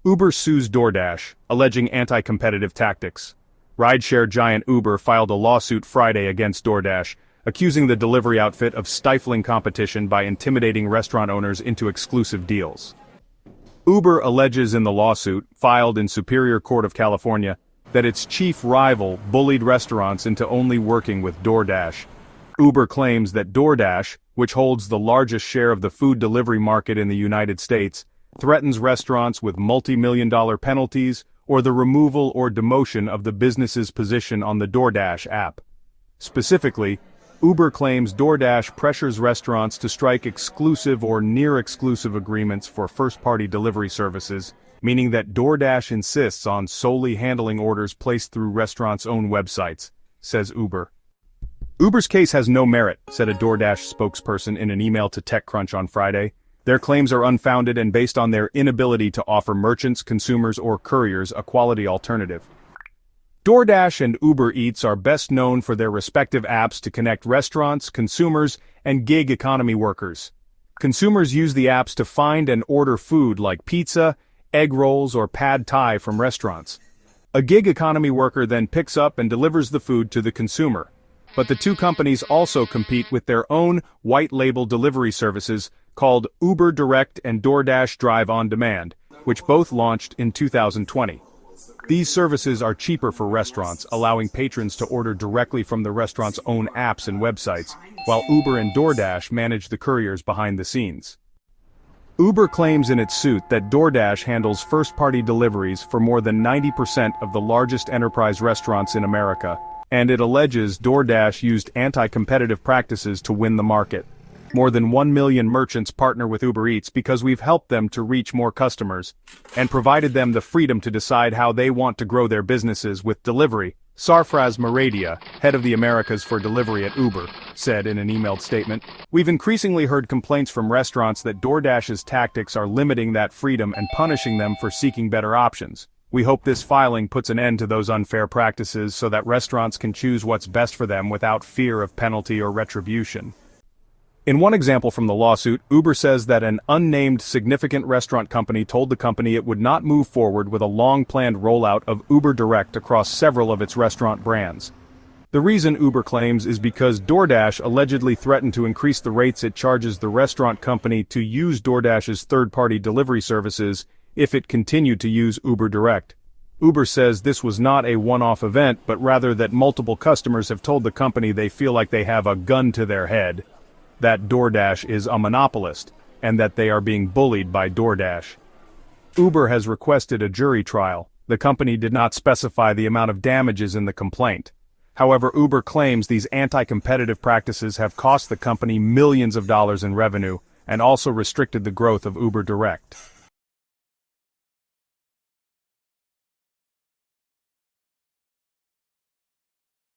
Uber sues DoorDash, alleging anti-competitive tactics. Rideshare giant Uber filed a lawsuit Friday against DoorDash, accusing the delivery outfit of stifling competition by intimidating restaurant owners into exclusive deals. Uber alleges in the lawsuit, filed in Superior Court of California, that its chief rival bullied restaurants into only working with DoorDash. Uber claims that DoorDash, which holds the largest share of the food delivery market in the United States, threatens restaurants with multi-million-dollar penalties or the removal or demotion of the business's position on the DoorDash app. Specifically, Uber claims DoorDash pressures restaurants to strike exclusive or near-exclusive agreements for first-party delivery services, meaning that DoorDash insists on solely handling orders placed through restaurants' own websites, says Uber. Uber's case has no merit, said a DoorDash spokesperson in an email to TechCrunch on Friday. Their claims are unfounded and based on their inability to offer merchants, consumers, or couriers a quality alternative. DoorDash and Uber Eats are best known for their respective apps to connect restaurants, consumers, and gig economy workers. Consumers use the apps to find and order food like pizza, egg rolls, or pad thai from restaurants. A gig economy worker then picks up and delivers the food to the consumer. But the two companies also compete with their own white-label delivery services called Uber Direct and DoorDash Drive On Demand, which both launched in 2020. These services are cheaper for restaurants, allowing patrons to order directly from the restaurant's own apps and websites, while Uber and DoorDash manage the couriers behind the scenes. Uber claims in its suit that DoorDash handles first-party deliveries for more than 90% of the largest enterprise restaurants in America, and it alleges DoorDash used anti-competitive practices to win the market. More than 1 million merchants partner with Uber Eats because we've helped them to reach more customers and provided them the freedom to decide how they want to grow their businesses with delivery, Sarfraz Maradia, head of the Americas for delivery at Uber, said in an emailed statement. We've increasingly heard complaints from restaurants that DoorDash's tactics are limiting that freedom and punishing them for seeking better options. We hope this filing puts an end to those unfair practices so that restaurants can choose what's best for them without fear of penalty or retribution. In one example from the lawsuit, Uber says that an unnamed significant restaurant company told the company it would not move forward with a long-planned rollout of Uber Direct across several of its restaurant brands. The reason Uber claims is because DoorDash allegedly threatened to increase the rates it charges the restaurant company to use DoorDash's third-party delivery services if it continued to use Uber Direct. Uber says this was not a one-off event, but rather that multiple customers have told the company they feel like they have a gun to their head, that DoorDash is a monopolist, and that they are being bullied by DoorDash. Uber has requested a jury trial. The company did not specify the amount of damages in the complaint. However, Uber claims these anti-competitive practices have cost the company millions of dollars in revenue and also restricted the growth of Uber Direct.